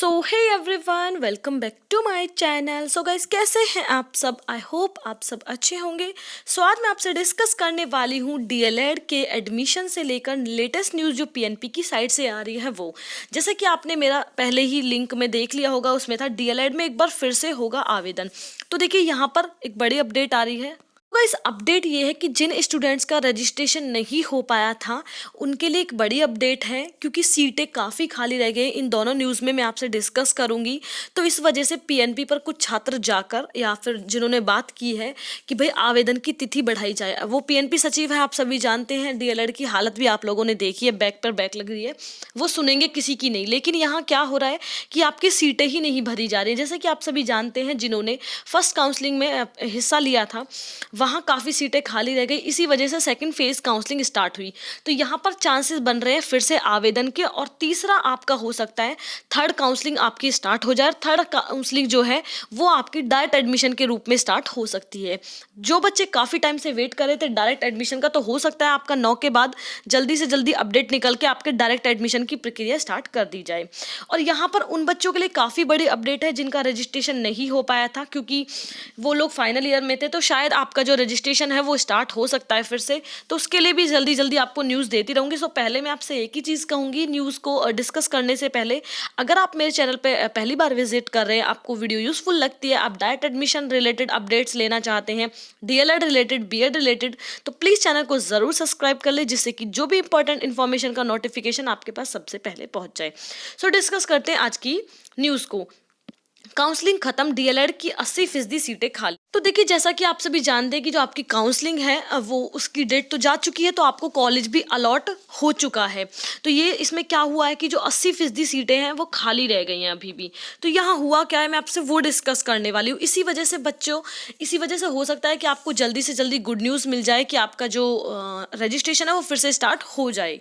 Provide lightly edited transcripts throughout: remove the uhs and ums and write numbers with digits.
So hey everyone, welcome back to my channel. So guys, कैसे हैं आप सब? आई होप आप सब अच्छे होंगे। सो आज मैं आपसे डिस्कस करने वाली हूँ डीएलएड के एडमिशन से लेकर लेटेस्ट न्यूज़ जो पीएनपी की साइड से आ रही है वो। जैसे कि आपने मेरा पहले ही लिंक में देख लिया होगा, उसमें था डीएलएड में एक बार फिर से होगा आवेदन। तो देखिए यहाँ पर एक बड़ी अपडेट आ रही है। इस अपडेट ये है कि जिन स्टूडेंट्स का रजिस्ट्रेशन नहीं हो पाया था उनके लिए एक बड़ी अपडेट है, क्योंकि सीटें काफ़ी खाली रह गई। इन दोनों न्यूज़ में मैं आपसे डिस्कस करूंगी। तो इस वजह से पीएनपी पर कुछ छात्र जाकर या फिर जिन्होंने बात की है कि भाई आवेदन की तिथि बढ़ाई जाए, वो पीएनपी सचिव है, आप सभी जानते हैं। डीएलएड की हालत भी आप लोगों ने देखी है, बैक पर बैक लग रही है, वो सुनेंगे किसी की नहीं। लेकिन यहाँ क्या हो रहा है कि आपकी सीटें ही नहीं भरी जा रही। जैसे कि आप सभी जानते हैं, जिन्होंने फर्स्ट काउंसलिंग में हिस्सा लिया था वहाँ काफ़ी सीटें खाली रह गई, इसी वजह से सेकंड फेज काउंसलिंग स्टार्ट हुई। तो यहाँ पर चांसेस बन रहे हैं फिर से आवेदन के। और तीसरा आपका हो सकता है थर्ड काउंसलिंग आपकी स्टार्ट हो जाए। थर्ड काउंसलिंग जो है वो आपकी डायरेक्ट एडमिशन के रूप में स्टार्ट हो सकती है। जो बच्चे काफ़ी टाइम से वेट कर रहे थे डायरेक्ट एडमिशन का, तो हो सकता है आपका 9 के बाद जल्दी से जल्दी अपडेट निकल के आपके डायरेक्ट एडमिशन की प्रक्रिया स्टार्ट कर दी जाए। और यहाँ पर उन बच्चों के लिए काफ़ी बड़ी अपडेट है जिनका रजिस्ट्रेशन नहीं हो पाया था, क्योंकि वो लोग फाइनल ईयर में थे। तो शायद आपका जो रजिस्ट्रेशन है वो स्टार्ट हो सकता है फिर से। तो उसके लिए भी जल्दी जल्दी आपको न्यूज़ देती रहूँगी। सो पहले मैं आपसे एक ही चीज़ कहूँगी, न्यूज़ को डिस्कस करने से पहले, अगर आप मेरे चैनल पे पहली बार विजिट कर रहे हैं, आपको वीडियो यूज़फुल लगती है, आप डायरेक्ट एडमिशन रिलेटेड अपडेट्स लेना चाहते हैं, डीएलएड रिलेटेड, बीएड रिलेटेड, तो प्लीज़ चैनल को ज़रूर सब्सक्राइब कर ले, जिससे कि जो भी इंपॉर्टेंट इन्फॉर्मेशन का नोटिफिकेशन आपके पास सबसे पहले पहुँच जाए। सो डिस्कस करते हैं आज की न्यूज़ को। काउंसलिंग खत्म, डीएलएड की 80% सीटें खाली। तो देखिए, जैसा कि आप सभी जानते हैं कि जो आपकी काउंसलिंग है वो उसकी डेट तो जा चुकी है, तो आपको कॉलेज भी अलॉट हो चुका है। तो ये इसमें क्या हुआ है कि जो 80% सीटें हैं वो खाली रह गई हैं अभी भी। तो यहाँ हुआ क्या है, मैं आपसे वो डिस्कस करने वाली हूँ। इसी वजह से बच्चों, इसी वजह से हो सकता है कि आपको जल्दी से जल्दी गुड न्यूज़ मिल जाए कि आपका जो रजिस्ट्रेशन है वो फिर से स्टार्ट हो जाए।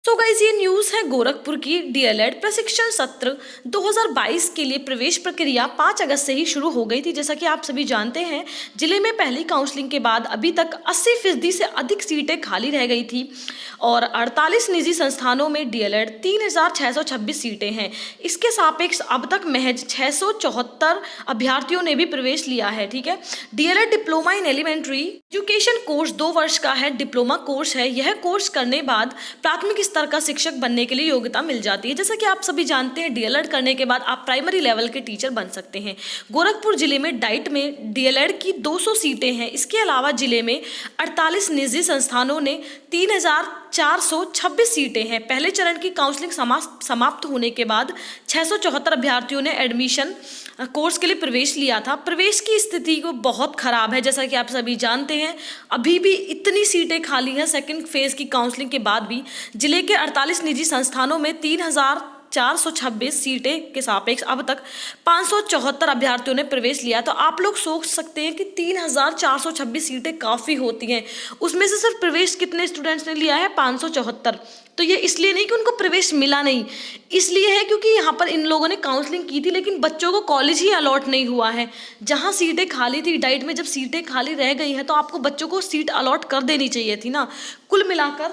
तो गाइस, ये न्यूज़ है गोरखपुर की। डीएलएड प्रशिक्षण सत्र 2022 के लिए प्रवेश प्रक्रिया 5 अगस्त से ही शुरू हो गई थी। जैसा कि आप सभी जानते हैं, जिले में पहली काउंसलिंग के बाद अभी तक 80% से अधिक सीटें खाली रह गई थी और 48 निजी संस्थानों में डीएलएड 3626 सीटें हैं। इसके सापेक्ष अब तक महज 674 अभ्यर्थियों ने भी प्रवेश लिया है। ठीक है, DElEd diploma in elementary education course 2 वर्ष का है, डिप्लोमा कोर्स है। यह कोर्स करने बाद प्राथमिक स्तर का शिक्षक बनने के लिए योग्यता मिल जाती है। जैसा कि आप सभी जानते हैं, डीएलएड करने के बाद आप प्राइमरी लेवल के टीचर बन सकते हैं। गोरखपुर जिले में डाइट में डीएलएड की 200 सीटें हैं। इसके अलावा जिले में 48 निजी संस्थानों ने 3426 सीटें हैं। पहले चरण की काउंसलिंग समाप्त होने के बाद 674 अभ्यर्थियों ने एडमिशन कोर्स के लिए प्रवेश लिया था। प्रवेश की स्थिति को बहुत खराब है, जैसा कि आप सभी जानते हैं। अभी भी इतनी सीटें खाली हैं सेकंड फेज की काउंसलिंग के बाद भी। जिले के 48 निजी संस्थानों में 3426 सीटें के सापेक्ष अब तक 574 अभ्यर्थियों ने प्रवेश लिया। तो आप लोग सोच सकते हैं कि 3426 सीटें काफ़ी होती हैं, उसमें से सिर्फ प्रवेश कितने स्टूडेंट्स ने लिया है? 574। तो ये इसलिए नहीं कि उनको प्रवेश मिला नहीं, इसलिए है क्योंकि यहाँ पर इन लोगों ने काउंसलिंग की थी लेकिन बच्चों को कॉलेज ही अलॉट नहीं हुआ है। जहाँ सीटें खाली थी डाइट में, जब सीटें खाली रह गई हैं तो आपको बच्चों को सीट अलॉट कर देनी चाहिए थी ना। कुल मिलाकर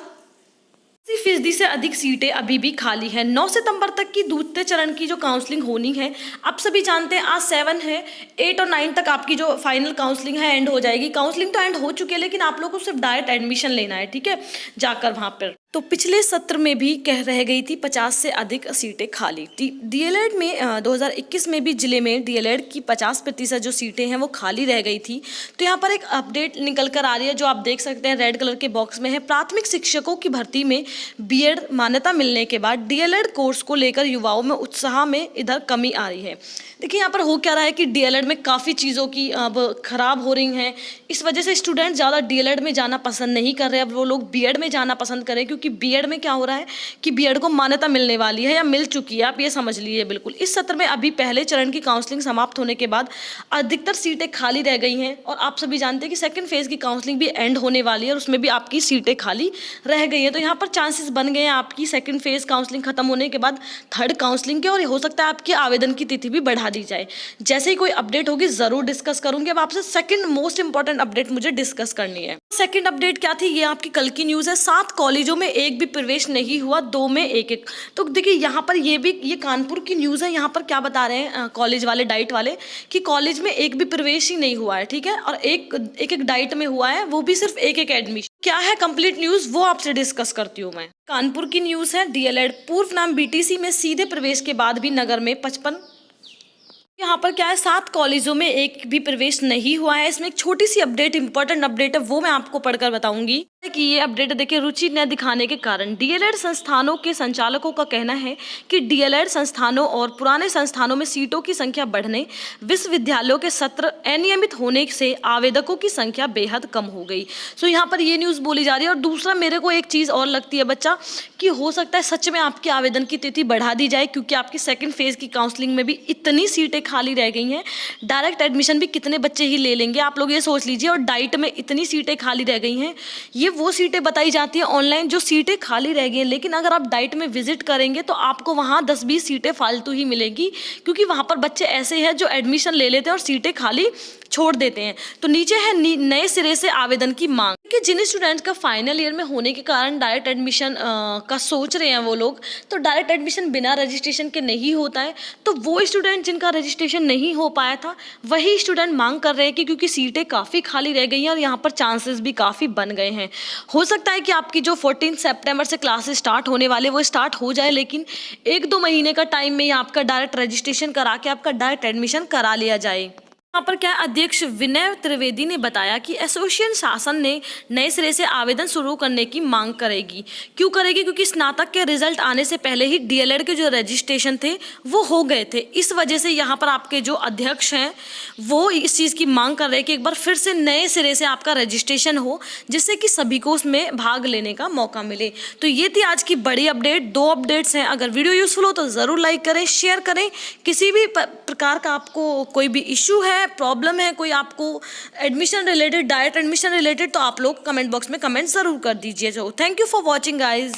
80% से अधिक सीटें अभी भी खाली हैं। 9 सितंबर तक की दूसरे चरण की जो काउंसलिंग होनी है, आप सभी जानते हैं आज 7 है, 8 और 9 तक आपकी जो फाइनल काउंसलिंग है एंड हो जाएगी। काउंसलिंग तो एंड हो चुकी है, लेकिन आप लोगों को सिर्फ डायरेक्ट एडमिशन लेना है। ठीक है, जाकर वहाँ पर। तो पिछले सत्र में भी रह गई थी 50 से अधिक सीटें खाली। डीएलएड में 2021 में भी जिले में डीएलएड की 50% जो सीटें हैं वो खाली रह गई थी। तो यहाँ पर एक अपडेट निकल कर आ रही है, जो आप देख सकते हैं रेड कलर के बॉक्स में है। प्राथमिक शिक्षकों की भर्ती में बीएड मान्यता मिलने के बाद डीएलएड कोर्स को लेकर युवाओं में उत्साह में इधर कमी आ रही है। देखिए, यहाँ पर हो क्या रहा है कि डीएलएड में काफ़ी चीज़ों की अब खराब हो रही हैं। इस वजह से स्टूडेंट ज़्यादा डीएलएड में जाना पसंद नहीं कर रहे। अब वो लोग बीएड में जाना पसंद करें, क्योंकि बीएड में क्या हो रहा है कि बीएड को मान्यता मिलने वाली है या मिल चुकी है, आप ये समझ लीजिए बिल्कुल। इस सत्र में अभी पहले चरण की काउंसलिंग समाप्त होने के बाद अधिकतर सीटें खाली रह गई हैं और आप सभी जानते हैं कि सेकंड फेज की काउंसलिंग भी एंड होने वाली है और उसमें भी आपकी सीटें खाली रह गई हैं। तो यहाँ पर चांसेस बन गए हैं आपकी सेकंड फेज काउंसलिंग खत्म होने के बाद थर्ड काउंसलिंग के, और हो सकता है आपकी आवेदन की तिथि भी बढ़ा दी जाए। जैसे ही कोई अपडेट होगी ज़रूर डिस्कस करूँगी। अब आपसे सेकंड मोस्ट इंपॉर्टेंट अपडेट मुझे डिस्कस करनी है। सेकंड अपडेट क्या थी, ये आपकी कल की न्यूज़ है। 7 कॉलेजों में एक भी प्रवेश नहीं हुआ, 2 में एक-एक। तो देखिए यहाँ पर ये कानपुर की न्यूज़ है। यहाँ पर क्या बता रहे हैं कॉलेज वाले, डाइट वाले, कि कॉलेज में एक भी प्रवेश ही नहीं हुआ है, ठीक है, और एक डाइट में हुआ है, वो भी सिर्फ एक-एक एडमिशन। क्या है कंप्लीट न्यूज़, वो आपसे डिस्कस करती हूँ मैं। कानपुर की न्यूज़ है, डीएलएड पूर्व नाम बीटीसी में सीधे प्रवेश के बाद भी नगर में 55। यहाँ पर क्या है, 7 कॉलेजों में एक भी प्रवेश नहीं हुआ है। इसमें एक छोटी सी अपडेट, इंपॉर्टेंट अपडेट है, वो मैं आपको पढ़कर बताऊंगी कि ये अपडेट देखिए, रुचि न दिखाने के कारण डीएलएड संस्थानों के संचालकों का कहना है कि डीएलएड संस्थानों और पुराने संस्थानों में सीटों की संख्या बढ़ने, विश्वविद्यालयों के सत्र अनियमित होने से आवेदकों की संख्या बेहद कम हो गई। सो यहाँ पर ये न्यूज़ बोली जा रही है। और दूसरा, मेरे को एक चीज़ और लगती है बच्चा, कि हो सकता है सच में आपके आवेदन की तिथि बढ़ा दी जाए, क्योंकि आपकी सेकेंड फेज की काउंसलिंग में भी इतनी सीटें खाली रह गई हैं। डायरेक्ट एडमिशन भी कितने बच्चे ही ले लेंगे, आप लोग ये सोच लीजिए। और डाइट में इतनी सीटें खाली रह गई हैं। ये वो सीटें बताई जाती हैं ऑनलाइन जो सीटें खाली रह गई हैं, लेकिन अगर आप डाइट में विजिट करेंगे तो आपको वहाँ 10-20 सीटें फालतू ही मिलेगी, क्योंकि वहाँ पर बच्चे ऐसे हैं जो एडमिशन ले लेते हैं और सीटें खाली छोड़ देते हैं। तो नीचे है नए सिरे से आवेदन की मांग, कि जिन स्टूडेंट्स का फाइनल ईयर में होने के कारण डायरेक्ट एडमिशन का सोच रहे हैं वो लोग, तो डायरेक्ट एडमिशन बिना रजिस्ट्रेशन के नहीं होता है। तो वो स्टूडेंट जिनका रजिस्ट्रेशन नहीं हो पाया था, वही स्टूडेंट मांग कर रहे हैं कि क्योंकि सीटें काफ़ी खाली रह गई हैं और यहाँ पर चांसेस भी काफ़ी बन गए हैं। हो सकता है कि आपकी जो 14 सितंबर से क्लासेस स्टार्ट होने वाले वो स्टार्ट हो जाए, लेकिन 1-2 महीने का टाइम में ही आपका डायरेक्ट रजिस्ट्रेशन करा के आपका डायरेक्ट एडमिशन करा लिया जाए। यहाँ पर क्या अध्यक्ष विनय त्रिवेदी ने बताया कि एसोसिएशन शासन ने नए सिरे से आवेदन शुरू करने की मांग करेगी। क्यों करेगी? क्योंकि स्नातक के रिजल्ट आने से पहले ही डीएलएड के जो रजिस्ट्रेशन थे वो हो गए थे। इस वजह से यहाँ पर आपके जो अध्यक्ष हैं वो इस चीज़ की मांग कर रहे हैं कि एक बार फिर से नए सिरे से आपका रजिस्ट्रेशन हो, जिससे कि सभी को उसमें भाग लेने का मौका मिले। तो ये थी आज की बड़ी अपडेट। 2 अपडेट्स हैं। अगर वीडियो यूजफुल हो तो ज़रूर लाइक करें, शेयर करें। किसी भी प्रकार का आपको कोई भी इशू है, प्रॉब्लम है, कोई आपको admission related, direct admission related, तो आप लोग कमेंट बॉक्स में कमेंट ज़रूर कर दीजिए। जो thank you for watching guys.